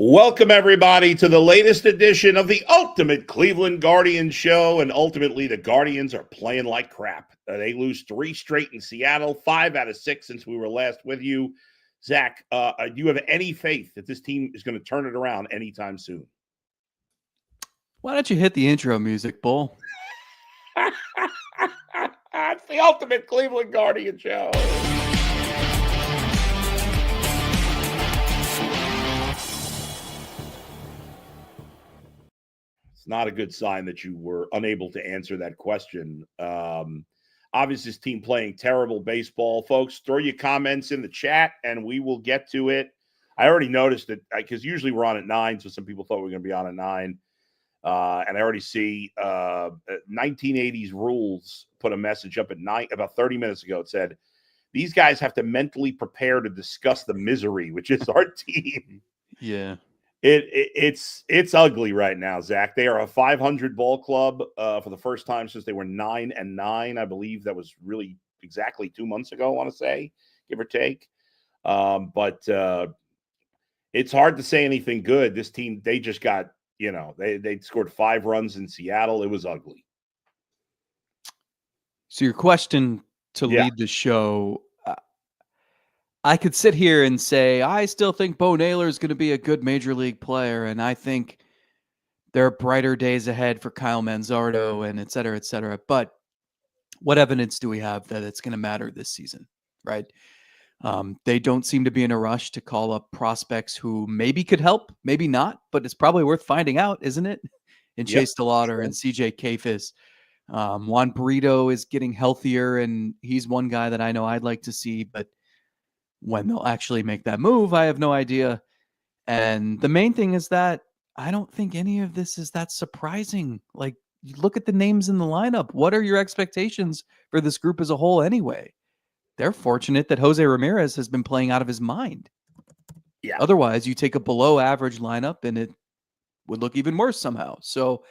Welcome, everybody, to the latest edition of the Ultimate Cleveland Guardians show. And ultimately, the Guardians are playing like crap. They lose 3 straight in Seattle, 5 out of 6 since we were last with you. Zach, do you have any faith that this team is going to turn it around anytime soon? Why don't you hit the intro music, Bull? It's the Ultimate Cleveland Guardians show. It's not a good sign that you were unable to answer that question. Obviously, this team playing terrible baseball. Folks, throw your comments in the chat, and we will get to it. I already noticed that because usually we're on at 9, so some people thought we were going to be on at 9. And I already see 1980s Rules put a message up at 9 about 30 minutes ago. It said, these guys have to mentally prepare to discuss the misery, which is our team. Yeah. It's ugly right now, Zach. They are a 500 ball club for the first time since they were 9-9. I believe that was really exactly 2 months ago, I want to say, give or take. But it's hard to say anything good. This team, they just got, they scored 5 runs in Seattle. It was ugly. So your question to lead the show, I could sit here and say, I still think Bo Naylor is going to be a good major league player. And I think there are brighter days ahead for Kyle Manzardo and et cetera, et cetera. But what evidence do we have that it's going to matter this season, right? They don't seem to be in a rush to call up prospects who maybe could help, maybe not, but it's probably worth finding out, isn't it? And Chase DeLauder and CJ Kayfus. Juan Burrito is getting healthier, and he's one guy that I know I'd like to see, but when they'll actually make that move, I have no idea. And the main thing is that I don't think any of this is that surprising. Like, you look at the names in the lineup. What are your expectations for this group as a whole anyway? They're fortunate that Jose Ramirez has been playing out of his mind. Yeah. Otherwise, you take a below average lineup and it would look even worse somehow. So,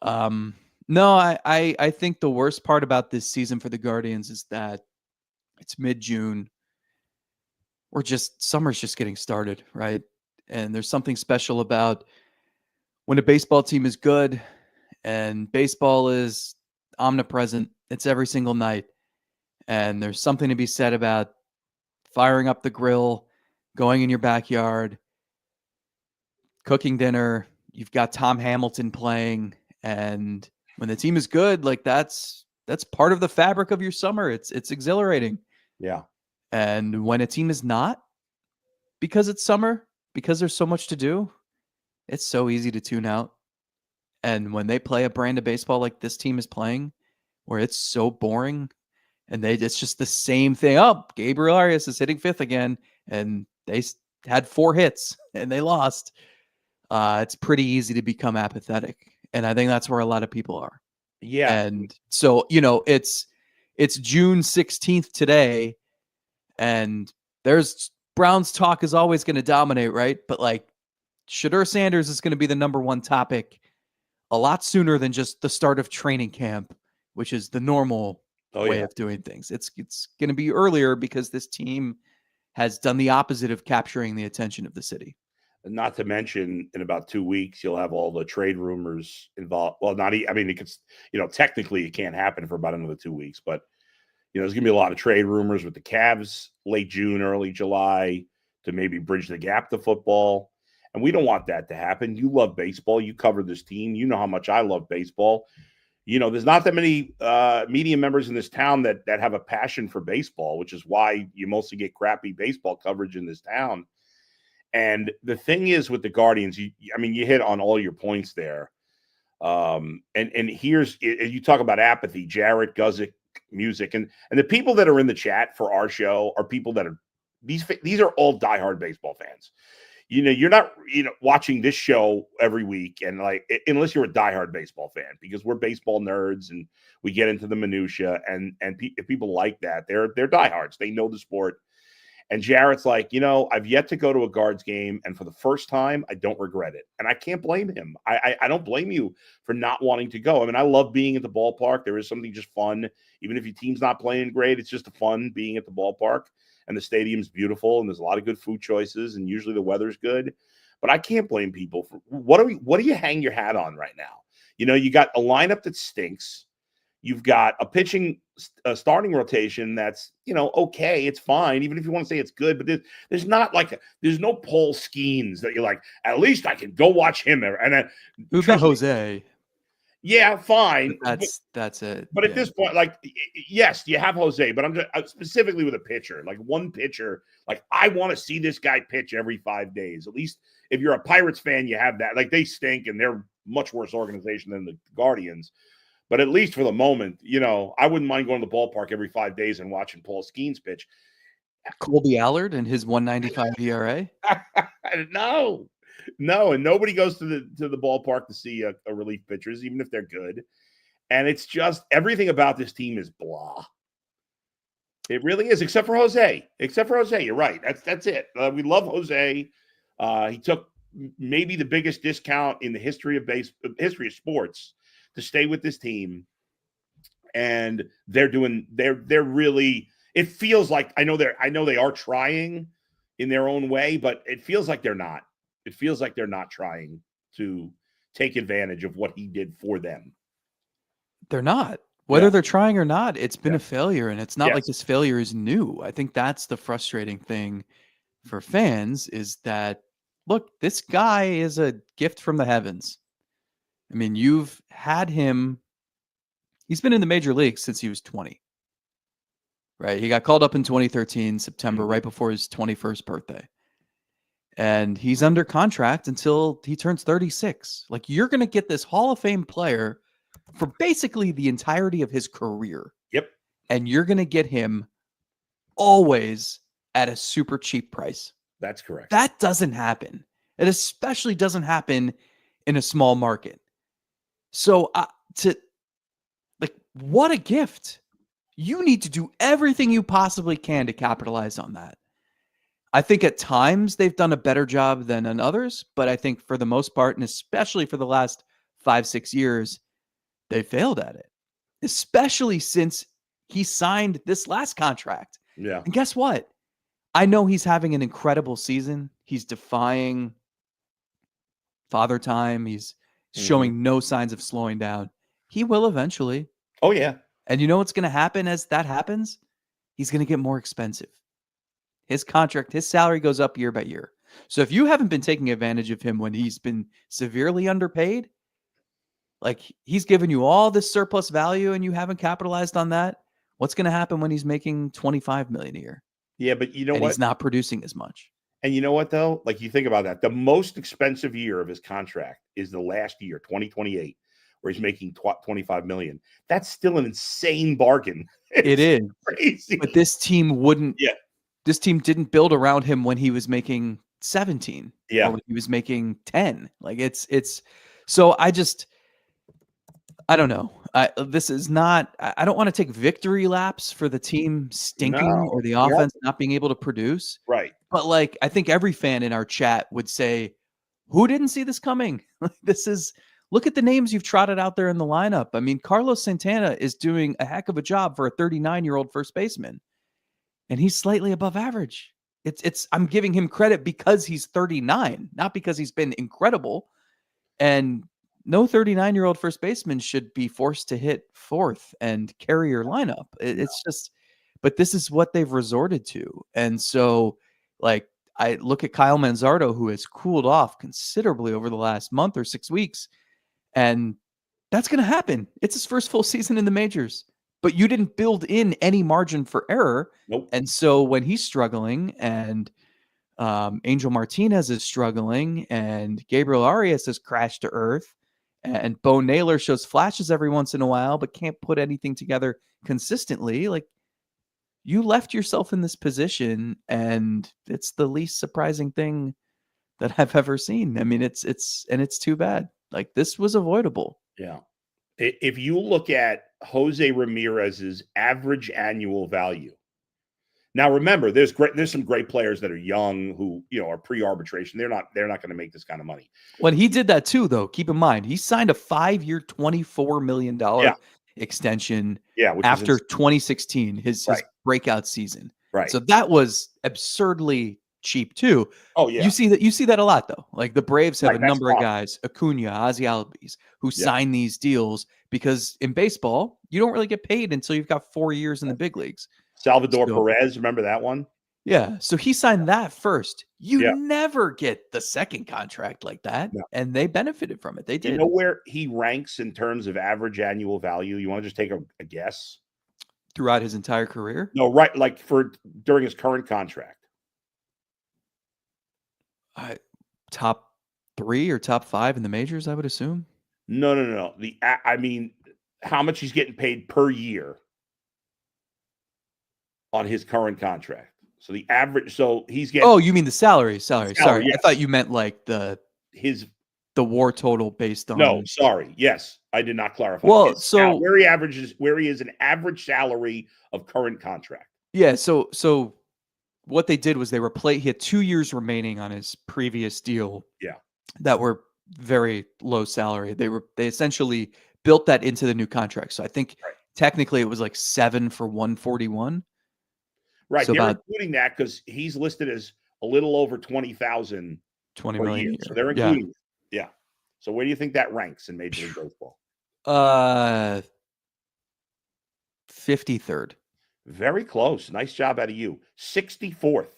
no, I think the worst part about this season for the Guardians is that it's mid-June. Summer's just getting started, right? And there's something special about when a baseball team is good and baseball is omnipresent. It's every single night. And there's something to be said about firing up the grill, going in your backyard, cooking dinner. You've got Tom Hamilton playing. And when the team is good, like that's part of the fabric of your summer. It's exhilarating. Yeah. And when a team is not, because it's summer, because there's so much to do, it's so easy to tune out. And when they play a brand of baseball like this team is playing, where it's so boring, and it's just the same thing. Oh, Gabriel Arias is hitting 5th again, and they had 4 hits, and they lost. It's pretty easy to become apathetic. And I think that's where a lot of people are. Yeah. And so, it's June 16th today, and there's Browns talk is always going to dominate, right? But like, Shedeur Sanders is going to be the number one topic a lot sooner than just the start of training camp, which is the normal way of doing things. It's going to be earlier because this team has done the opposite of capturing the attention of the city. Not to mention, in about 2 weeks, you'll have all the trade rumors involved. Well, it could, technically it can't happen for about another 2 weeks, but, there's going to be a lot of trade rumors with the Cavs late June, early July to maybe bridge the gap to football. And we don't want that to happen. You love baseball. You cover this team. You know how much I love baseball. There's not that many media members in this town that have a passion for baseball, which is why you mostly get crappy baseball coverage in this town. And the thing is with the Guardians, you hit on all your points there. And here's, you talk about apathy, Jarrett, Guzik, music, and the people that are in the chat for our show are people that are, these are all diehard baseball fans. You're not, watching this show every week and unless you're a diehard baseball fan, because we're baseball nerds and we get into the minutia, and if people like that, they're diehards. They know the sport. And Jarrett's like, I've yet to go to a Guards game, and for the first time, I don't regret it. And I can't blame him. I don't blame you for not wanting to go. I love being at the ballpark. There is something just fun. Even if your team's not playing great, it's just fun being at the ballpark. And the stadium's beautiful, and there's a lot of good food choices, and usually the weather's good. But I can't blame people for what do you hang your hat on right now? You got a lineup that stinks. You've got a starting rotation that's, okay, it's fine. Even if you want to say it's good, but there's not there's no Paul Skeens that you're like, at least I can go watch him. And then we've got Jose. Yeah, fine. That's it. But at this point, yes, you have Jose, but I'm just specifically with a pitcher, like one pitcher. Like, I want to see this guy pitch every 5 days. At least if you're a Pirates fan, you have that. Like, they stink and they're much worse organization than the Guardians. But at least for the moment, I wouldn't mind going to the ballpark every 5 days and watching Paul Skeens pitch. Colby Allard and his 1.95 ERA. No, and nobody goes to the ballpark to see a relief pitchers, even if they're good. And it's just everything about this team is blah. It really is, except for Jose. You're right. That's it. We love Jose. He took maybe the biggest discount in the history of sports to stay with this team, and they're really. It feels like I know they are trying in their own way, but it feels like they're not. It feels like they're not trying to take advantage of what he did for them. They're not. Whether they're trying or not, it's been a failure, and it's not like this failure is new. I think that's the frustrating thing for fans is that, look, this guy is a gift from the heavens. I mean, you've had him. He's been in the major leagues since he was 20. Right? He got called up in 2013, September, right before his 21st birthday. And he's under contract until he turns 36. Like, you're going to get this Hall of Fame player for basically the entirety of his career. Yep. And you're going to get him always at a super cheap price. That's correct. That doesn't happen. It especially doesn't happen in a small market. So what a gift. You need to do everything you possibly can to capitalize on that. I think at times they've done a better job than on others, but I think for the most part, and especially for the last 5-6 years, they failed at it, especially since he signed this last contract. Yeah. And guess what? I know he's having an incredible season. He's defying father time. He's showing no signs of slowing down. He will eventually. Oh, yeah. And you know what's going to happen as that happens? He's going to get more expensive. His contract, his salary goes up year by year. So if you haven't been taking advantage of him when he's been severely underpaid, like he's given you all this surplus value and you haven't capitalized on that, what's going to happen when he's making $25 million a year? Yeah, but you know what? He's not producing as much. And you know what, though? Like, you think about that. The most expensive year of his contract is the last year, 2028, where he's making $25 million. That's still an insane bargain. It is crazy. But this team wouldn't. Yeah. This team didn't build around him when he was making 17. Yeah. Or when he was making 10. Like it's. So I don't know. This is not. I don't want to take victory laps for the team stinking or the offense not being able to produce. Right. But like, I think every fan in our chat would say, "Who didn't see this coming?" This is. Look at the names you've trotted out there in the lineup. I mean, Carlos Santana is doing a heck of a job for a 39-year-old first baseman, and he's slightly above average. I'm giving him credit because he's 39, not because he's been incredible. And no 39-year-old first baseman should be forced to hit fourth and carry your lineup. It's just, but this is what they've resorted to. And so, like, I look at Kyle Manzardo, who has cooled off considerably over the last month or 6 weeks. And that's going to happen. It's his first full season in the majors, but you didn't build in any margin for error. Nope. And so when he's struggling and Angel Martinez is struggling and Gabriel Arias has crashed to earth and Bo Naylor shows flashes every once in a while, but can't put anything together consistently, like, you left yourself in this position, and it's the least surprising thing that I've ever seen. I mean, it's too bad. Like, this was avoidable. Yeah. If you look at Jose Ramirez's average annual value, now remember, there's some great players that are young who, are pre-arbitration. They're not going to make this kind of money. When he did that too, though, keep in mind, he signed a 5-year, $24 million extension after 2016, his breakout season. Right. So that was absurdly cheap too. Oh yeah, You see that a lot though. Like the Braves have right. a That's number of fine. guys, Acuna, Ozzy Albies, who Yeah. sign these deals because in baseball, you don't really get paid until you've got 4 years in the big leagues. Salvador So, Perez, remember that one? yeah. So he signed that first. You Yeah. never get the second contract like that. No. And they benefited from it. They You did. know where he ranks in terms of average annual value? You want to just take a guess? Throughout his entire career. No, right. Like during his current contract. Top 3 or top 5 in the majors, I would assume. No. I mean, how much he's getting paid per year on his current contract. So the average, so he's getting. Oh, you mean the salary? Sorry. Yes. I thought you meant like the WAR total based on. No, sorry. Yes, I did not clarify. Well, so where he is an average salary of current contract. Yeah, so what they did was he had 2 years remaining on his previous deal. Yeah. That were very low salary. They essentially built that into the new contract. So I think technically it was like 7 for 141. Right. So they're about including that because he's listed as a little over 20,000 20 per million year. a year. So they're including it. Yeah. So where do you think that ranks in Major League Baseball? 53rd. Very close. Nice job out of you. 64th.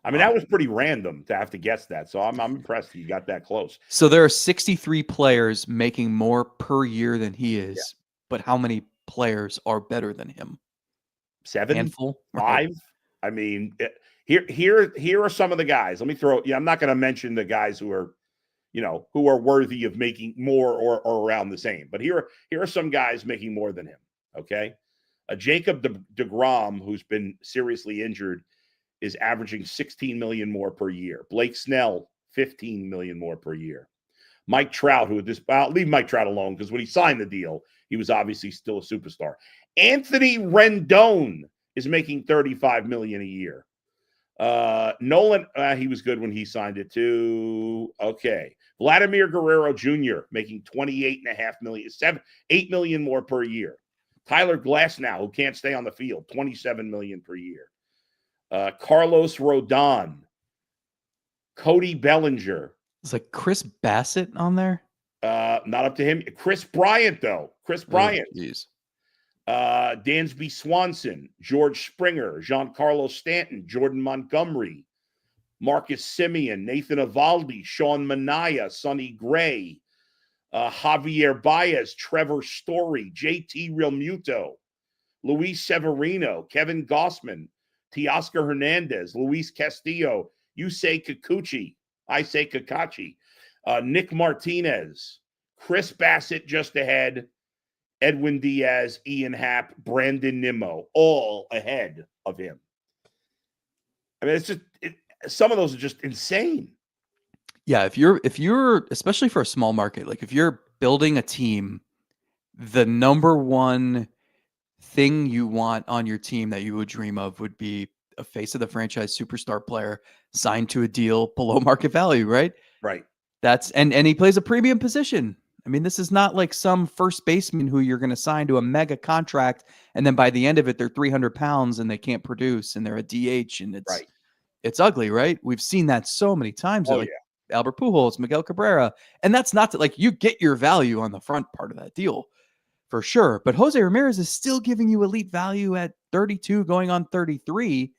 I mean, that was pretty random to have to guess that. So I'm impressed that you got that close. So there are 63 players making more per year than he is. Yeah. But how many players are better than him? 7? Handful? 5? Right. I mean, here are some of the guys. Let me throw. Yeah, I'm not going to mention the guys who are, who are worthy of making more or around the same. But here are some guys making more than him. Okay, Jacob DeGrom, who's been seriously injured, is averaging 16 million more per year. Blake Snell, 15 million more per year. Mike Trout, I'll leave Mike Trout alone because when he signed the deal, he was obviously still a superstar. Anthony Rendon is making 35 million a year. Nolan, he was good when he signed it too. Okay. Vladimir Guerrero Jr. making 28.5 million, 8 million more per year. Tyler Glasnow, who can't stay on the field, 27 million per year. Carlos Rodon, Cody Bellinger. It's like Chris Bassett on there. Not up to him. Chris Bryant, though. Dansby Swanson, George Springer, Giancarlo Stanton, Jordan Montgomery, Marcus Semien, Nathan Eovaldi, Sean Manaea, Sonny Gray, Javier Baez, Trevor Story, JT Realmuto, Luis Severino, Kevin Gossman, Teoscar Hernandez, Luis Castillo, Yusei Kikuchi, Kakachi, Nick Martinez, Chris Bassett just ahead, Edwin Diaz, Ian Happ, Brandon Nimmo, all ahead of him. I mean, it's just some of those are just insane. Yeah, if you're especially for a small market, like if you're building a team, the number one thing you want on your team that you would dream of would be a face of the franchise superstar player signed to a deal below market value, right? Right. That's and he plays a premium position. I mean, this is not like some first baseman who you're going to sign to a mega contract, and then by the end of it, they're 300 pounds and they can't produce, and they're a DH, and it's ugly, right? We've seen that so many times. Oh, like Albert Pujols, Miguel Cabrera, and that's not to, like, you get your value on the front part of that deal for sure. But Jose Ramirez is still giving you elite value at 32, going on 33,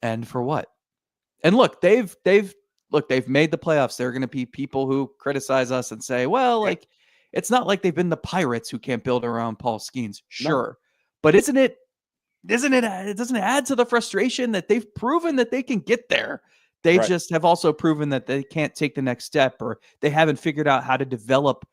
and for what? And look, they've made the playoffs. There are going to be people who criticize us and say, well, like, it's not like they've been the Pirates who can't build around Paul Skeens. Sure. No. But doesn't it add to the frustration that they've proven that they can get there? They just have also proven that they can't take the next step, or they haven't figured out how to develop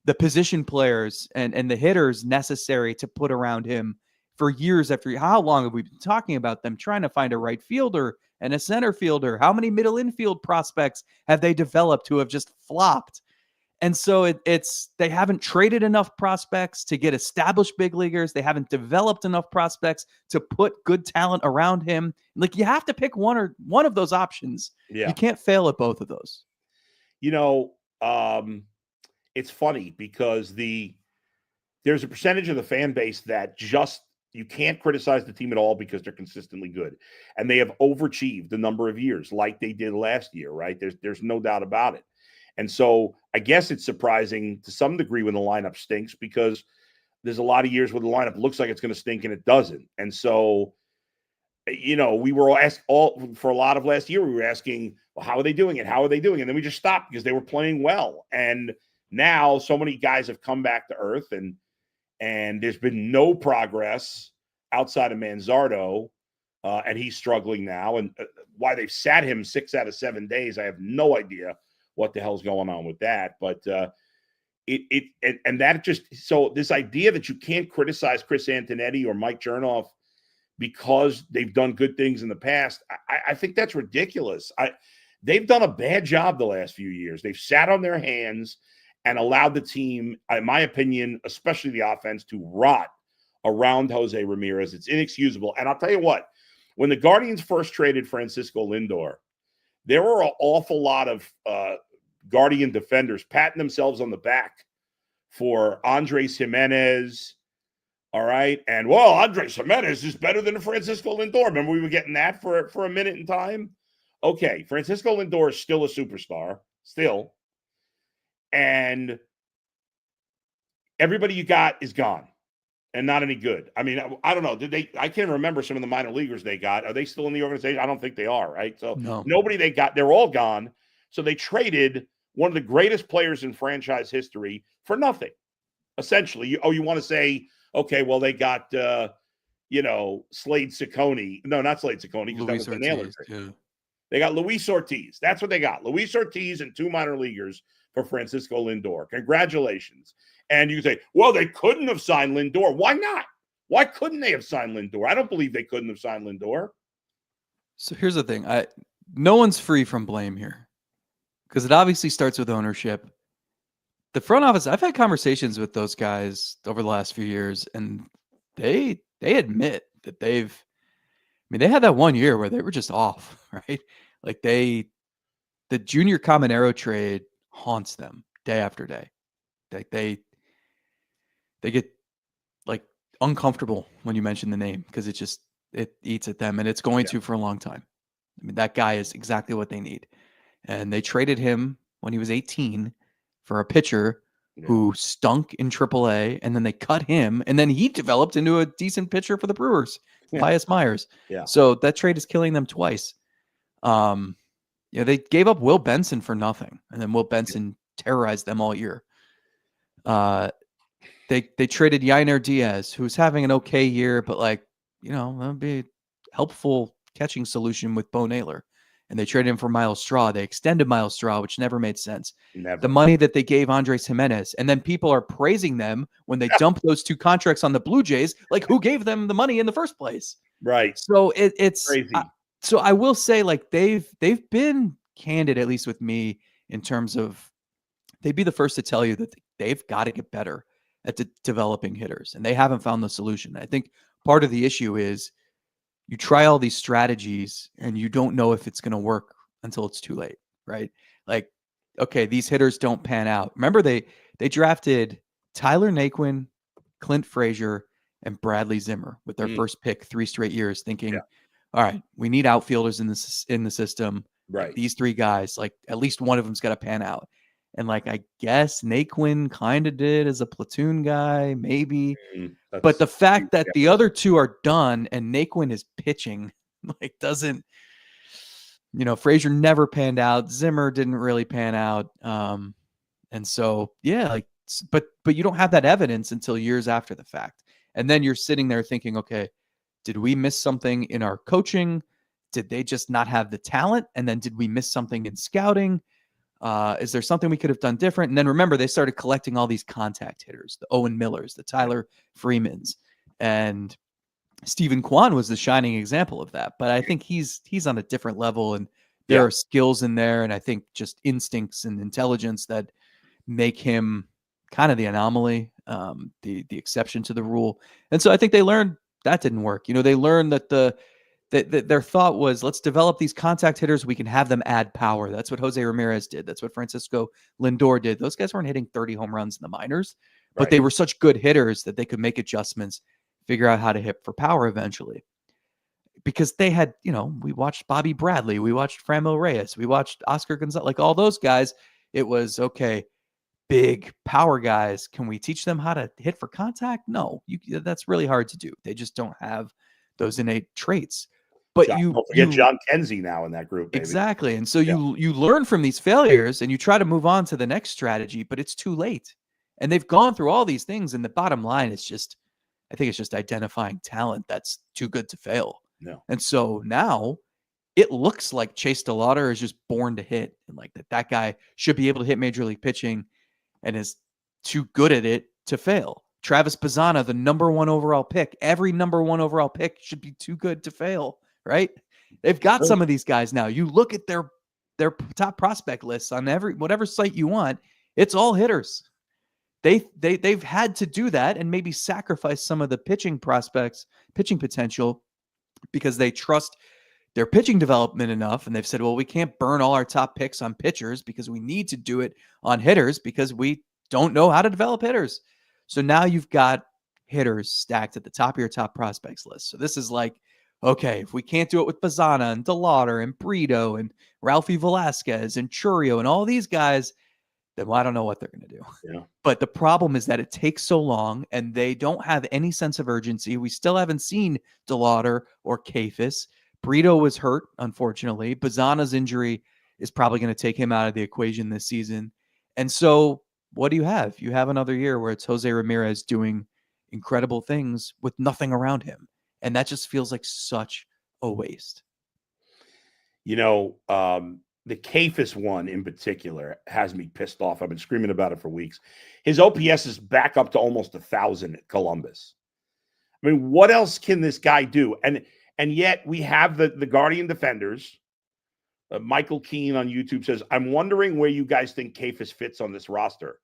the position players and the hitters necessary to put around him for years after. How long have we been talking about them trying to find a right fielder and a center fielder? How many middle infield prospects have they developed who have just flopped? And so they haven't traded enough prospects to get established big leaguers. They haven't developed enough prospects to put good talent around him. Like, you have to pick one of those options. Yeah. You can't fail at both of those. It's funny because there's a percentage of the fan base that just You can't criticize the team at all because they're consistently good. And they have overachieved a number of years like they did last year, right? There's no doubt about it. And so I guess it's surprising to some degree when the lineup stinks because there's a lot of years where the lineup looks like it's going to stink and it doesn't. And so, we were all for a lot of last year, we were asking, well, how are they doing it? How are they doing it? And then we just stopped because they were playing well. And now so many guys have come back to earth and there's been no progress outside of Manzardo, and he's struggling now. And why they've sat him 6 out of 7 days, I have no idea what the hell's going on with that. But so this idea that you can't criticize Chris Antonetti or Mike Chernoff because they've done good things in the past, I think that's ridiculous. They've done a bad job the last few years. They've sat on their hands and allowed the team, in my opinion, especially the offense, to rot around Jose Ramirez. It's inexcusable. And I'll tell you what, when the Guardians first traded Francisco Lindor, there were an awful lot of Guardian defenders patting themselves on the back for Andres Jimenez. All right. And, well, Andres Jimenez is better than Francisco Lindor. Remember we were getting that for a minute in time? Okay. Francisco Lindor is still a superstar. Still. And everybody you got is gone and not any good. I mean, I don't know. I can't remember some of the minor leaguers they got. Are they still in the organization? I don't think they are, right? So no. Nobody they got, they're all gone. So they traded one of the greatest players in franchise history for nothing, essentially. You want to say, okay, well, they got, Slade Ciccone. No, not Slade Ciccone, because that was the Naylor trade. Yeah. They got Luis Ortiz. That's what they got. Luis Ortiz and 2 minor leaguers for Francisco Lindor. Congratulations. And you say, well, they couldn't have signed Lindor. Why not? Why couldn't they have signed Lindor? I don't believe they couldn't have signed Lindor. So here's the thing. No one's free from blame here because it obviously starts with ownership. The front office, I've had conversations with those guys over the last few years, and they admit that they had that 1 year where they were just off, right? Like the Junior Caminero trade haunts them day after day. Like they get like uncomfortable when you mention the name because it eats at them, and it's going to for a long time. I mean, that guy is exactly what they need. And they traded him when he was 18 for a pitcher who stunk in AAA, and then they cut him, and then he developed into a decent pitcher for the Brewers, Pius Myers. Yeah. So that trade is killing them twice. They gave up Will Benson for nothing, and then Will Benson terrorized them all year. They traded Yainer Diaz, who's having an okay year, but that'd be a helpful catching solution with Bo Naylor. And they traded him for Miles Straw. They extended Miles Straw, which never made sense. Never. The money that they gave Andres Jimenez, and then people are praising them when they dump those 2 contracts on the Blue Jays. Like, who gave them the money in the first place? Right. So it's crazy. So I will say, they've been candid, at least with me, in terms of they'd be the first to tell you that they've got to get better at developing hitters, and they haven't found the solution. I think part of the issue is you try all these strategies and you don't know if it's going to work until it's too late, right? Like, okay, these hitters don't pan out. Remember, they drafted Tyler Naquin, Clint Frazier, and Bradley Zimmer with their first pick 3 straight years, thinking, all right, we need outfielders in the system. Right. Like, these 3 guys, at least one of them's got to pan out. And I guess Naquin kind of did as a platoon guy, maybe. But the fact that the other 2 are done and Naquin is pitching, doesn't, Frazier never panned out. Zimmer didn't really pan out. And so, but you don't have that evidence until years after the fact. And then you're sitting there thinking, okay, did we miss something in our coaching? Did they just not have the talent? And then did we miss something in scouting? Is there something we could have done different? And then remember, they started collecting all these contact hitters, the Owen Millers, the Tyler Freemans, and Stephen Kwan was the shining example of that. But I think he's on a different level, and there are skills in there, and I think just instincts and intelligence that make him kind of the anomaly, the exception to the rule. And so I think they learned that didn't work. They learned that their thought was, let's develop these contact hitters. We can have them add power. That's what Jose Ramirez did. That's what Francisco Lindor did. Those guys weren't hitting 30 home runs in the minors, but they were such good hitters that they could make adjustments, figure out how to hit for power eventually. Because they had, we watched Bobby Bradley, we watched Franmil Reyes, we watched Oscar Gonzalez, like all those guys. It was okay. Big power guys. Can we teach them how to hit for contact? No, that's really hard to do. They just don't have those innate traits. But don't forget John Kenzie now in that group, baby. Exactly. And so you learn from these failures and you try to move on to the next strategy, but it's too late. And they've gone through all these things. And the bottom line is I think it's just identifying talent that's too good to fail. No. And so now it looks like Chase DeLauter is just born to hit, and like that guy should be able to hit major league pitching and is too good at it to fail. Travis Bazzana, the number 1 overall pick, every number 1 overall pick should be too good to fail, right? They've got some of these guys now. You look at their top prospect lists on whatever site you want, it's all hitters. They've had to do that and maybe sacrifice some of the pitching potential, because they trust their pitching development enough. And they've said, well, we can't burn all our top picks on pitchers because we need to do it on hitters because we don't know how to develop hitters. So now you've got hitters stacked at the top of your top prospects list. So this is like, okay, if we can't do it with Bazzana and DeLauter and Brito and Ralphie Velasquez and Churio and all these guys, then I don't know what they're going to do. Yeah. But the problem is that it takes so long and they don't have any sense of urgency. We still haven't seen DeLauter or Kayfus. Brito was hurt, unfortunately. Bazzana's injury is probably going to take him out of the equation this season. And so what do you have? You have another year where it's Jose Ramirez doing incredible things with nothing around him. And that just feels like such a waste. The Kayfus one in particular has me pissed off. I've been screaming about it for weeks. His OPS is back up to almost 1,000 at Columbus. I mean, what else can this guy do? And yet we have the Guardian defenders. Michael Keane on YouTube says, I'm wondering where you guys think Kayfus fits on this roster.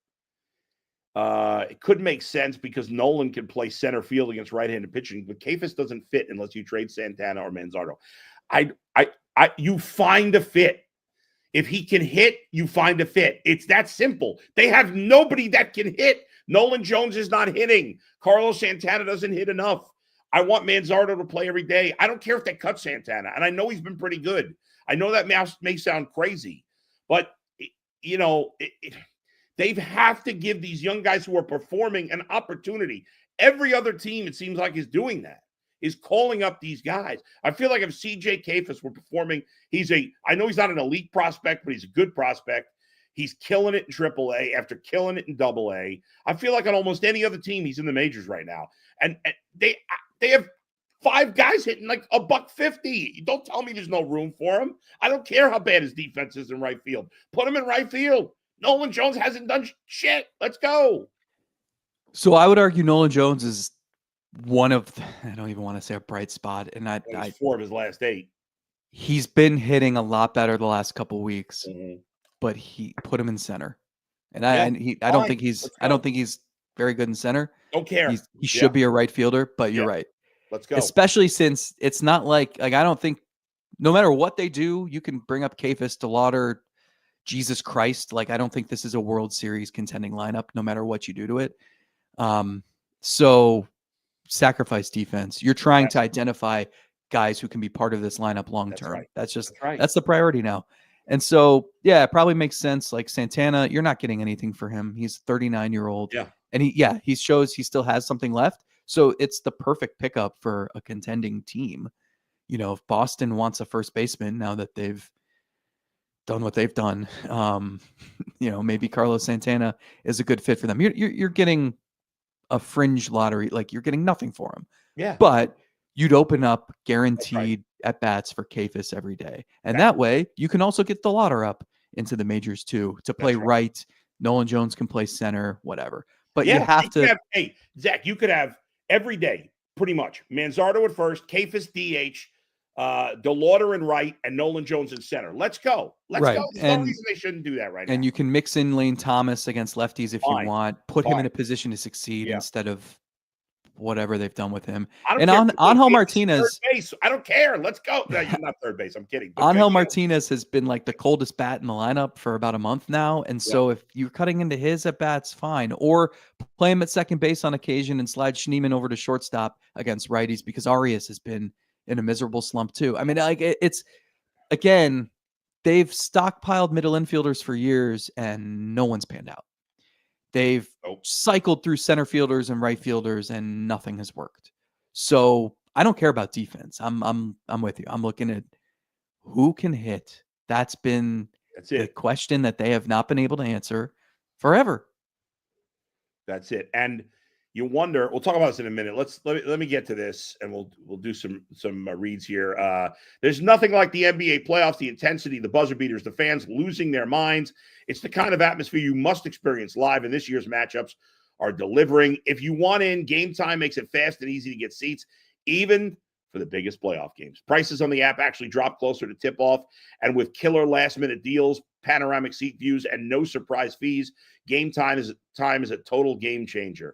It could make sense because Nolan can play center field against right-handed pitching, but Kayfus doesn't fit unless you trade Santana or Manzardo. You find a fit. If he can hit, you find a fit. It's that simple. They have nobody that can hit. Nolan Jones is not hitting. Carlos Santana doesn't hit enough. I want Manzardo to play every day. I don't care if they cut Santana, and I know he's been pretty good. I know that may sound crazy, but, they have to give these young guys who are performing an opportunity. Every other team, it seems like, is doing that, is calling up these guys. I feel like if CJ Kayfus were performing, I know he's not an elite prospect, but he's a good prospect. He's killing it in AAA after killing it in AA. I feel like on almost any other team, he's in the majors right now. And they have 5 guys hitting like $150. Don't tell me there's no room for him. I don't care how bad his defense is in right field. Put him in right field. Nolan Jones hasn't done shit. Let's go. So I would argue Nolan Jones is one of, I don't even want to say a bright spot. And he's 4 of his last 8. He's been hitting a lot better the last couple of weeks, mm-hmm. but he put him in center. And I don't think he's very good in center. Don't care. He should be a right fielder, but you're right. Let's go. Especially since it's not like I don't think no matter what they do, you can bring up Kayfus, DeLauter, Jesus Christ. Like, I don't think this is a World Series contending lineup, no matter what you do to it. So sacrifice defense. You're trying to identify guys who can be part of this lineup long term. That's the priority now. And so, yeah, it probably makes sense. Like Santana, you're not getting anything for him. He's 39-year-old. Yeah. And he shows he still has something left. So it's the perfect pickup for a contending team. If Boston wants a first baseman now that they've done what they've done, maybe Carlos Santana is a good fit for them. You're getting a fringe lottery, like you're getting nothing for him. Yeah. But you'd open up guaranteed at bats for Kayfus every day. And that way you can also get DeLauter up into the majors too, to play right. Nolan Jones can play center, whatever. But you have to. Hey, Zach, you could have every day, pretty much. Manzardo at first, Kayfus DH, DeLauter in right, and Nolan Jones in center. Let's go. Let's go. There's no reason they shouldn't do that right now. And you can mix in Lane Thomas against lefties if you want. Put him in a position to succeed instead of whatever they've done with him. I don't And care. Angel Martinez, third base. I don't care. Let's go. No, you're not third base. I'm kidding. But Angel Martinez has been like the coldest bat in the lineup for about a month now. And so if you're cutting into his at bats, fine. Or play him at second base on occasion and slide Schneemann over to shortstop against righties, because Arias has been in a miserable slump too. I mean, like it's, again, they've stockpiled middle infielders for years and no one's panned out. They've cycled through center fielders and right fielders and nothing has worked. So I don't care about defense. I'm with you. I'm looking at who can hit. That's the question that they have not been able to answer forever. That's it. And you wonder, we'll talk about this in a minute. Let me get to this, and we'll do some reads here. There's nothing like the NBA playoffs, the intensity, the buzzer beaters, the fans losing their minds. It's the kind of atmosphere you must experience live, and this year's matchups are delivering. If you want in, Game Time makes it fast and easy to get seats, even for the biggest playoff games. Prices on the app actually drop closer to tip-off, and with killer last-minute deals, panoramic seat views, and no surprise fees, Game Time is a total game changer.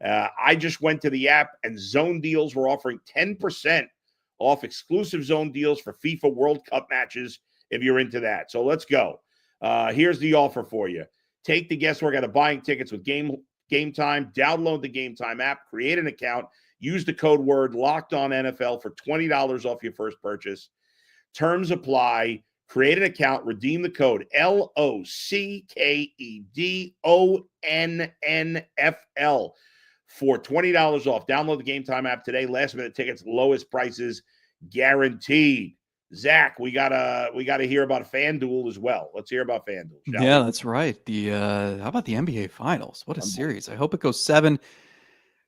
I just went to the app, and Zone Deals were offering 10% off exclusive Zone Deals for FIFA World Cup matches if you're into that. So let's go. Here's the offer for you. Take the guesswork out of buying tickets with Game Time. Download the Game Time app, create an account, use the code word LOCKEDONNFL for $20 off your first purchase. Terms apply. Create an account, redeem the code LOCKEDONNFL for $20 off. Download the Game Time app today. Last minute tickets, lowest prices guaranteed. Zach, we gotta hear about FanDuel as well. Let's hear about FanDuel. Yeah, that's right. How about the NBA Finals? What a series! I hope it goes 7.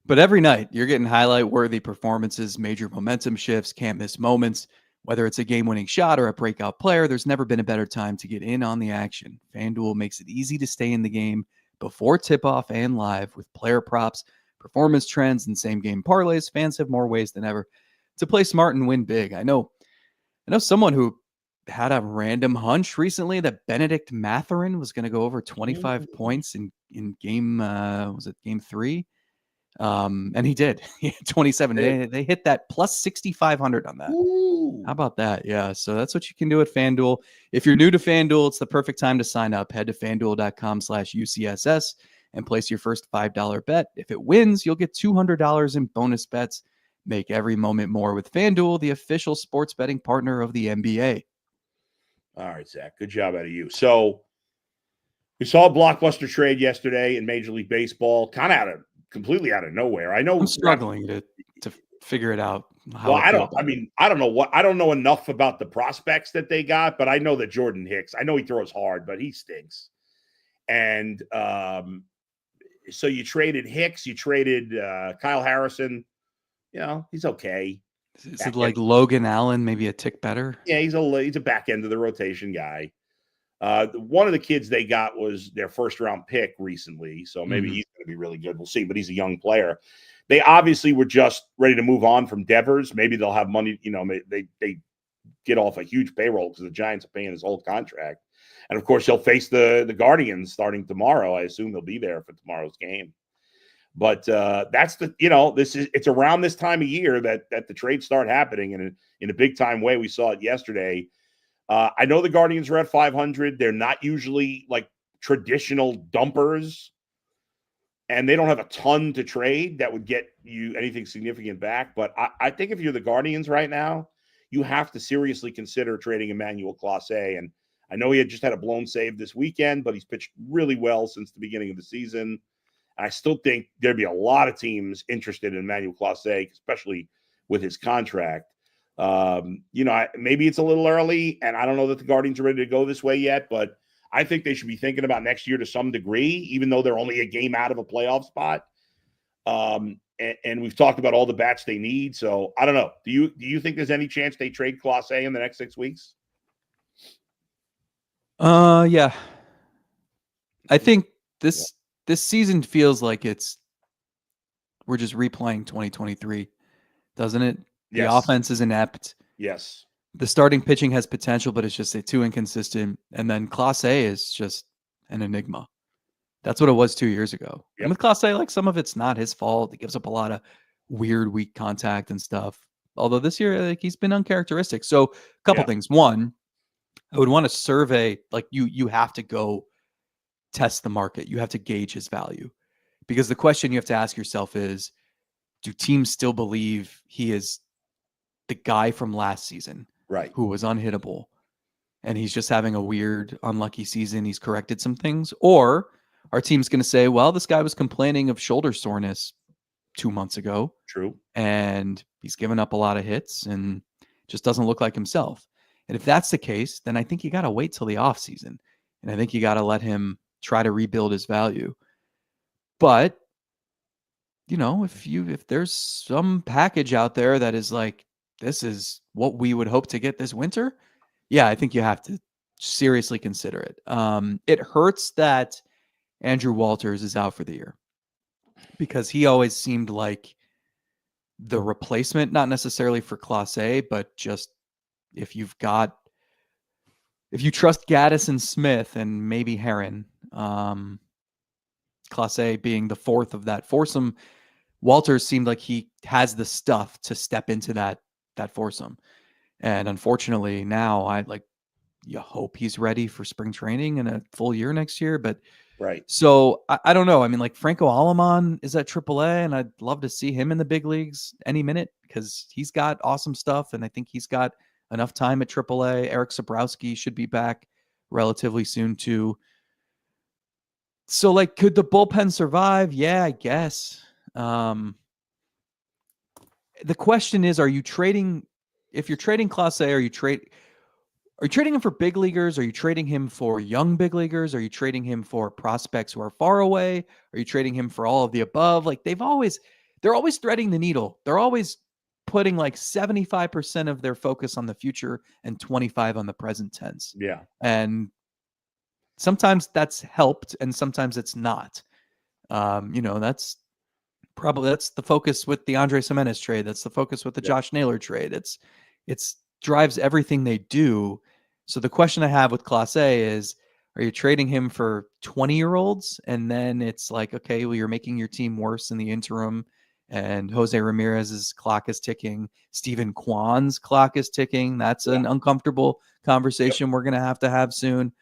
But every night you're getting highlight-worthy performances, major momentum shifts, can't miss moments. Whether it's a game-winning shot or a breakout player, there's never been a better time to get in on the action. FanDuel makes it easy to stay in the game before tip-off and live with player props, performance trends, and same-game parlays. Fans have more ways than ever to play smart and win big. I know someone who had a random hunch recently that Benedict Mathurin was going to go over 25 points in game, was it game 3? And he did. He had 27. They hit that plus 6,500 on that. Ooh. How about that? Yeah. So that's what you can do at FanDuel. If you're new to FanDuel, it's the perfect time to sign up. Head to FanDuel.com/UCSS and place your first $5 bet. If it wins, you'll get $200 in bonus bets. Make every moment more with FanDuel, the official sports betting partner of the NBA. All right, Zach. Good job out of you. So we saw a blockbuster trade yesterday in Major League Baseball, kind of completely out of nowhere. I know I'm struggling to figure it out. I don't know enough about the prospects that they got, but I know that Jordan Hicks, I know he throws hard, but he stinks. And so you traded Hicks, you traded Kyle Harrison. You know, he's okay. Is it like Logan Allen, maybe a tick better? Yeah, he's a back end of the rotation guy. One of the kids they got was their first round pick recently, so maybe he's going to be really good. We'll see, but he's a young player. They obviously were just ready to move on from Devers. Maybe they'll have money. You know, they get off a huge payroll because the Giants are paying his old contract, and of course he'll face the Guardians starting tomorrow. I assume they'll be there for tomorrow's game. But that's it's around this time of year that the trades start happening, and in a big time way. We saw it yesterday. I know the Guardians are at 500. They're not usually like traditional dumpers, and they don't have a ton to trade that would get you anything significant back. But I think if you're the Guardians right now, you have to seriously consider trading Emmanuel Clase. And I know he had just had a blown save this weekend, but he's pitched really well since the beginning of the season. I still think there'd be a lot of teams interested in Emmanuel Clase, especially with his contract. Maybe it's a little early, and I don't know that the Guardians are ready to go this way yet, but I think they should be thinking about next year to some degree, even though they're only a game out of a playoff spot. And we've talked about all the bats they need. So I don't know. Do you think there's any chance they trade Clase in the next 6 weeks? Yeah. I think this season feels like we're just replaying 2023, doesn't it? Yes. The offense is inept. Yes. The starting pitching has potential, but it's just too inconsistent. And then Clase is just an enigma. That's what it was 2 years ago. Yep. And with Clase, like some of it's not his fault. He gives up a lot of weird weak contact and stuff. Although this year, like, he's been uncharacteristic. So a couple Yeah. things. One, I would want to survey, like, you have to go test the market. You have to gauge his value, because the question you have to ask yourself is, do teams still believe he is the guy from last season, Right, who was unhittable, and he's just having a weird, unlucky season? He's corrected some things. Or our team's going to say, well, this guy was complaining of shoulder soreness 2 months ago, true. and he's given up a lot of hits and just doesn't look like himself. And if that's the case, then I think you got to wait till the offseason. And I think you got to let him try to rebuild his value. But, if there's some package out there that is like, this is what we would hope to get this winter, yeah, I think you have to seriously consider it. It hurts that Andrew Walters is out for the year, because he always seemed like the replacement, not necessarily for Clase, but just if you trust Gaddis and Smith and maybe Heron, Clase being the fourth of that foursome, Walters seemed like he has the stuff to step into that foursome. And unfortunately now you hope he's ready for spring training and a full year next year. But Right. so I don't know. I mean, like, Franco Alaman is at AAA, and I'd love to see him in the big leagues any minute, because he's got awesome stuff, and I think he's got enough time at AAA. Eric Sabrowski should be back relatively soon too. So, like, could the bullpen survive? Yeah, I guess. The question is, if you're trading Clase, are you trading him for big leaguers? Are you trading him for young big leaguers? Are you trading him for prospects who are far away? Are you trading him for all of the above? Like, they're always threading the needle. They're always putting like 75% of their focus on the future and 25 on the present tense. Yeah. And sometimes that's helped and sometimes it's not. That's the focus with the Andres Gimenez trade. That's the focus with the Josh Naylor trade. It's drives everything they do. So the question I have with Clase is, are you trading him for 20-year-olds? And then it's like, okay, well, you're making your team worse in the interim, and Jose Ramirez's clock is ticking. Stephen Kwan's clock is ticking. That's an uncomfortable conversation we're going to have soon.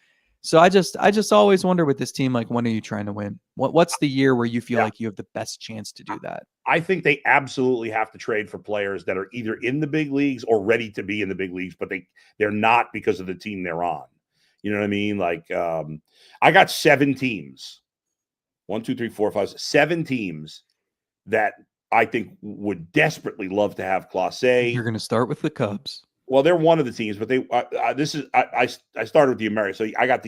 So I just always wonder with this team, like, when are you trying to win? What's the year where you feel like you have the best chance to do that? I think they absolutely have to trade for players that are either in the big leagues or ready to be in the big leagues, but they're not because of the team they're on. You know what I mean? Like, I got 7 teams. 1, 2, 3, 4, 5, 7 teams that I think would desperately love to have Clase. You're going to start with the Cubs. Well, they're one of the teams, but I started with the Americans. So I got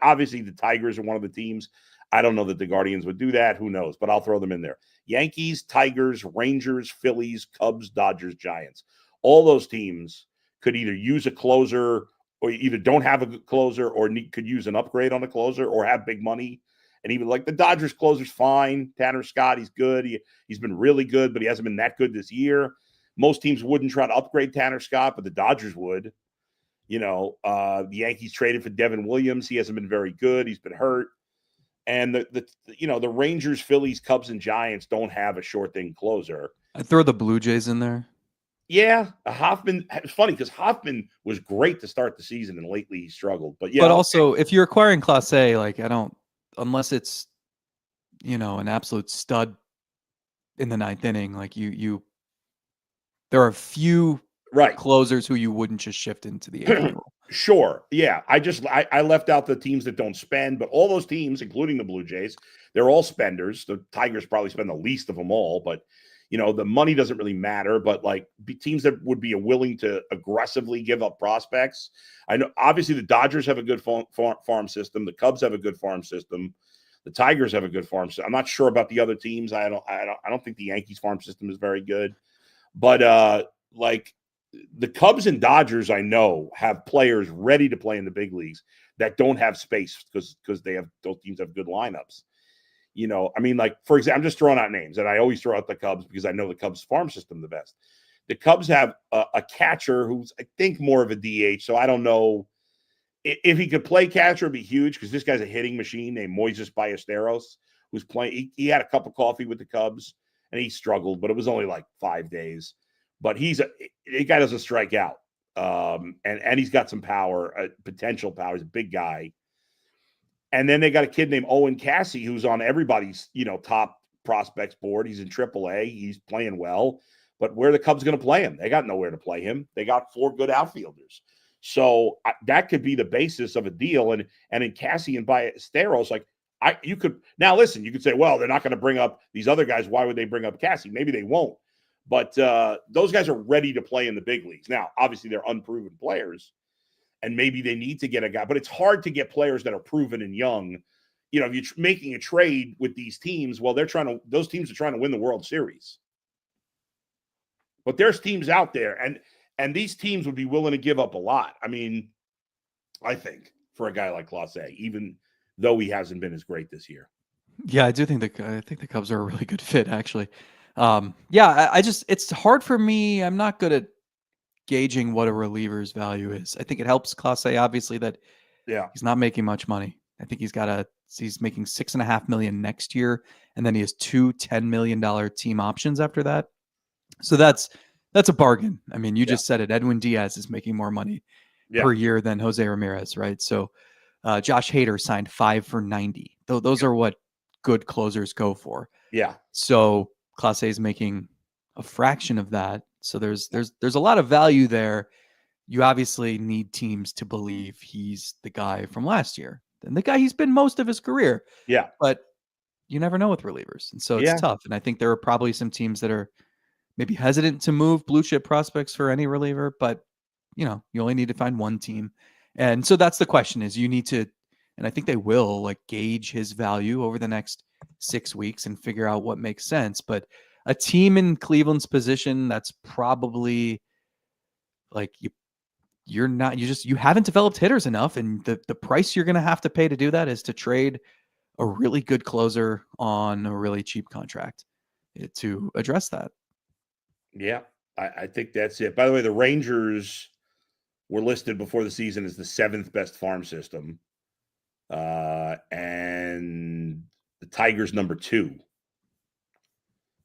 obviously the Tigers are one of the teams. I don't know that the Guardians would do that. Who knows? But I'll throw them in there. Yankees, Tigers, Rangers, Phillies, Cubs, Dodgers, Giants. All those teams could either use a closer, or either don't have a closer, or could use an upgrade on a closer, or have big money. And even like the Dodgers closer's fine. Tanner Scott, he's good. He's been really good, but he hasn't been that good this year. Most teams wouldn't try to upgrade Tanner Scott, but the Dodgers would. The Yankees traded for Devin Williams. He hasn't been very good. He's been hurt. And the Rangers, Phillies, Cubs, and Giants don't have a short thing closer. I'd throw the Blue Jays in there. Yeah, Hoffman. It's funny because Hoffman was great to start the season, and lately he struggled. But yeah, but also if you're acquiring Clase, like, unless it's an absolute stud in the 9th inning, like there are a few closers who you wouldn't just shift into the 8th role. Sure. Yeah. I left out the teams that don't spend, but all those teams, including the Blue Jays, they're all spenders. The Tigers probably spend the least of them all, but the money doesn't really matter. But like teams that would be willing to aggressively give up prospects. I know obviously the Dodgers have a good farm system. The Cubs have a good farm system. The Tigers have a good farm system. I'm not sure about the other teams. I don't think the Yankees farm system is very good, but like the Cubs and Dodgers, I know, have players ready to play in the big leagues that don't have space because those teams have good lineups. I mean, like, for example, I'm just throwing out names, and I always throw out the Cubs because I know the Cubs farm system the best. The Cubs have a catcher who's, I think, more of a DH. So I don't know if he could play catcher, it'd be huge because this guy's a hitting machine named Moises Ballesteros, who's playing. He had a cup of coffee with the Cubs, and he struggled, but it was only like 5 days. But the guy doesn't strike out, and he's got some power, potential power. He's a big guy. And then they got a kid named Owen Cassie, who's on everybody's top prospects board. He's in AAA. He's playing well. But where are the Cubs going to play him? They got nowhere to play him. They got 4 good outfielders. So that could be the basis of a deal. And in Cassie and Ballesteros, you could say, well, they're not going to bring up these other guys. Why would they bring up Cassie? Maybe they won't. But those guys are ready to play in the big leagues. Now, obviously, they're unproven players, and maybe they need to get a guy. But it's hard to get players that are proven and young. If you're making a trade with these teams, well, those teams are trying to win the World Series. But there's teams out there, and these teams would be willing to give up a lot. I mean, I think for a guy like Clase, even though he hasn't been as great this year. Yeah, I think the Cubs are a really good fit, actually. It's hard for me. I'm not good at gauging what a reliever's value is. I think it helps Clase, obviously, that he's not making much money. I think he's making $6.5 million next year, and then he has 2 $10 million team options after that. So that's a bargain. I mean, you just said it. Edwin Diaz is making more money per year than Jose Ramirez, right? So Josh Hader signed 5 for $90. Those are what good closers go for. Yeah. So Clase is making a fraction of that. So there's a lot of value there. You obviously need teams to believe he's the guy from last year and the guy he's been most of his career. Yeah. But you never know with relievers. And so it's tough. And I think there are probably some teams that are maybe hesitant to move blue chip prospects for any reliever, but you only need to find one team. And so that's the question is you need to, and I think they will gauge his value over the next 6 weeks and figure out what makes sense. But a team in Cleveland's position, that's probably you haven't developed hitters enough. And the price you're going to have to pay to do that is to trade a really good closer on a really cheap contract to address that. Yeah, I think that's it. By the way, the Rangers were listed before the season as the 7th best farm system. And the Tigers number 2.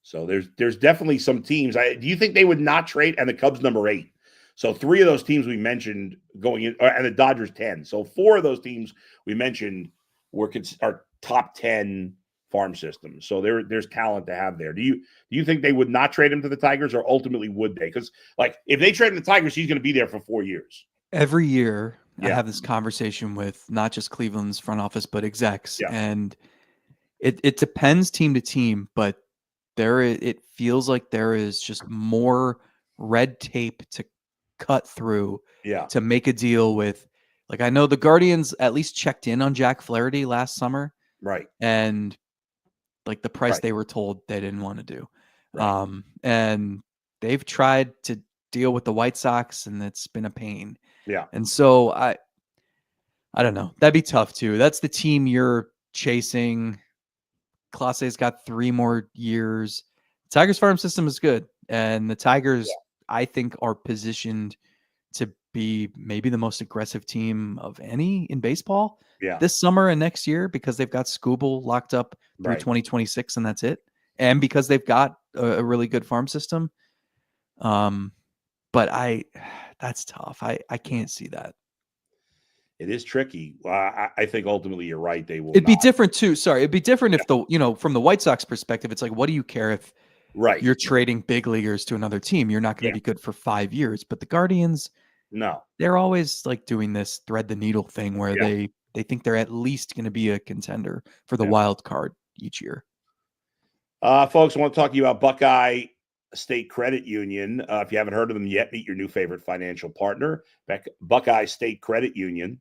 So there's definitely some teams. Do you think they would not trade? And the Cubs number 8. So 3 of those teams we mentioned going in, and the Dodgers 10. So 4 of those teams we mentioned are top 10 farm systems. So there's talent to have there. Do you think they would not trade him to the Tigers, or ultimately would they? Because if they trade him to the Tigers, he's going to be there for 4 years. Every year I have this conversation with not just Cleveland's front office, but execs. Yeah. And it depends team to team, but it feels like there is just more red tape to cut through to make a deal with. I know the Guardians at least checked in on Jack Flaherty last summer. Right. And the price they were told they didn't want to do. Right. And they've tried to deal with the White Sox, and it's been a pain. Yeah. And so I don't know. That'd be tough too. That's the team you're chasing. Clase's got 3 more years. Tigers farm system is good. And the Tigers, I think, are positioned to be maybe the most aggressive team of any in baseball this summer and next year, because they've got Skubal locked up through 2026, and that's it. And because they've got a really good farm system. But that's tough. I can't see that. It is tricky. Well, I think ultimately you're right. They will. It'd be different too. Sorry. It'd be different if from the White Sox perspective, it's what do you care if you're trading big leaguers to another team? You're not going to be good for 5 years. But the Guardians, no, they're always doing this thread the needle thing where they think they're at least going to be a contender for the wild card each year. Folks, I want to talk to you about Buckeye State Credit Union. If you haven't heard of them yet, meet your new favorite financial partner. Buckeye State Credit Union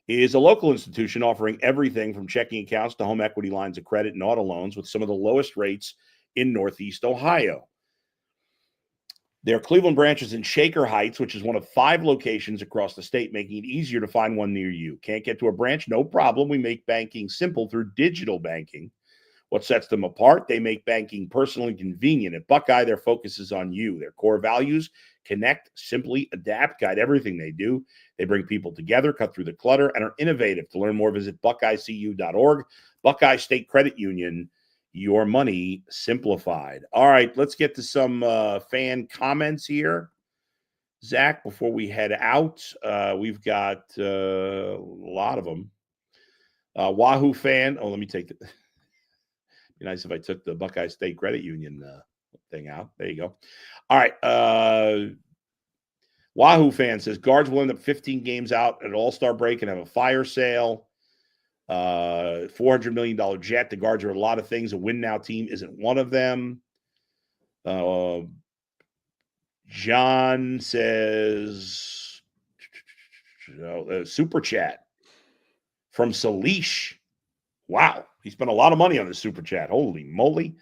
is a local institution offering everything from checking accounts to home equity lines of credit and auto loans with some of the lowest rates in Northeast Ohio. Their Cleveland branch is in Shaker Heights, which is one of 5 locations across the state, making it easier to find one near you. Can't get to a branch? No problem. We make banking simple through digital banking. What sets them apart? They make banking personal and convenient. At Buckeye, their focus is on you. Their core values: connect, simply, adapt, guide everything they do. They bring people together, cut through the clutter, and are innovative. To learn more, visit buckeyecu.org. Buckeye State Credit Union your money simplified. All right, let's get to some fan comments here. Zach, before we head out, we've got a lot of them. Wahoo fan. Oh, let me take it. Be nice if I took the Buckeye State Credit Union thing out. There you go. All right. Wahoo fan says guards will end up 15 games out at an all-star break and have a fire sale. $400 million jet. The guards are a lot of things. A win now team isn't one of them. John says, super chat from Salish. Wow. He spent a lot of money on the super chat. Holy moly.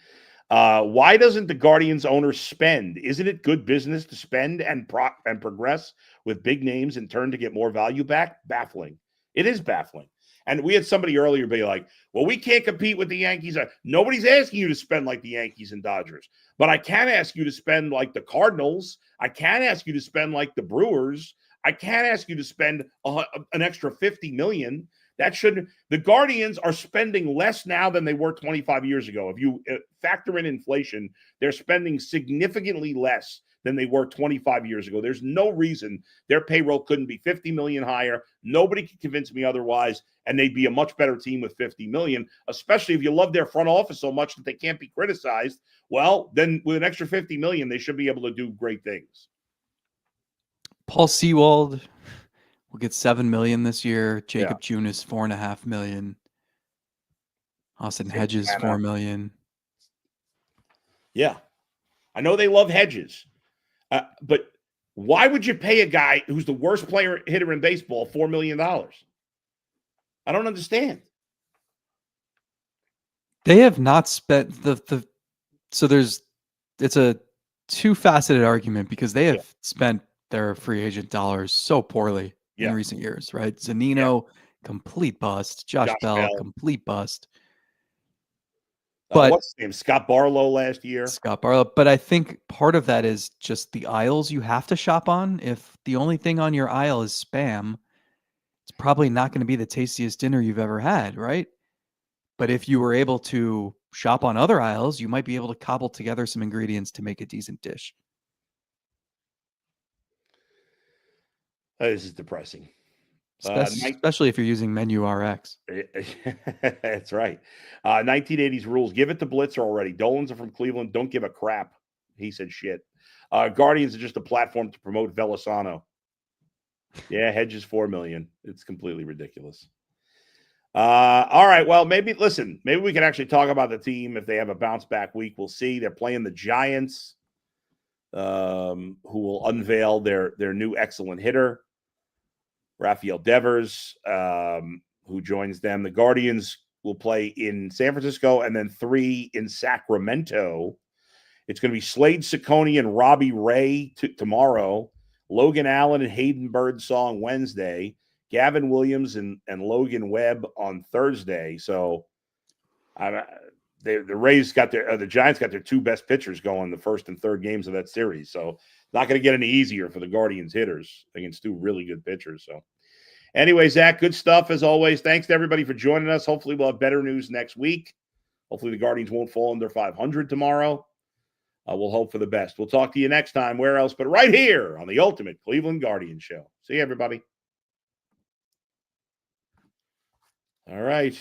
Why doesn't the Guardians owner spend? Isn't it good business to spend and progress with big names in turn to get more value back? Baffling. It is baffling. And we had somebody earlier be like, well, we can't compete with the Yankees. Nobody's asking you to spend like the Yankees and Dodgers. But I can ask you to spend like the Cardinals. I can ask you to spend like the Brewers. I can ask you to spend an extra $50 million. That shouldn't. The Guardians are spending less now than they were 25 years ago. If you factor in inflation, they're spending significantly less than they were 25 years ago. There's no reason their payroll couldn't be 50 million higher. Nobody can convince me otherwise, and they'd be a much better team with 50 million, especially if you love their front office so much that they can't be criticized. Well, then with an extra 50 million, they should be able to do great things. Paul Sewald will get $7 million this year. Jacob Junis, $4.5 million. Austin Hedges, $4 million. Yeah. I know they love Hedges. But why would you pay a guy who's the worst hitter in baseball $4 million? I don't understand. They have not spent it's a two-faceted argument because they have spent their free agent dollars so poorly in recent years, right? Zunino, complete bust. Josh Bell, complete bust. But what's his name? Scott Barlow last year. Scott Barlow. But I think part of that is just the aisles you have to shop on. If the only thing on your aisle is Spam, it's probably not going to be the tastiest dinner you've ever had, right? But if you were able to shop on other aisles, you might be able to cobble together some ingredients to make a decent dish. This is depressing. Especially if you're using Menu RX. That's right. 1980s rules. Give it to Blitzer already. Dolan's are from Cleveland. Don't give a crap. He said shit. Guardians are just a platform to promote Velasano. Yeah, Hedges $4 million. It's completely ridiculous. All right. Well, maybe we can actually talk about the team if they have a bounce back week. We'll see. They're playing the Giants, who will unveil their new excellent hitter, Rafael Devers, who joins them. The Guardians will play in San Francisco and then 3 in Sacramento. It's going to be Slade Ciccone and Robbie Ray tomorrow, Logan Allen and Hayden Birdsong Wednesday, Gavin Williams and Logan Webb on Thursday. So the Rays got the Giants got their 2 best pitchers going the first and third games of that series. So not going to get any easier for the Guardians hitters against 2 really good pitchers. So anyway, Zach, good stuff as always. Thanks to everybody for joining us. Hopefully we'll have better news next week. Hopefully the Guardians won't fall under 500 tomorrow. We'll hope for the best. We'll talk to you next time. Where else but right here on the Ultimate Cleveland Guardian Show. See you, everybody. All right.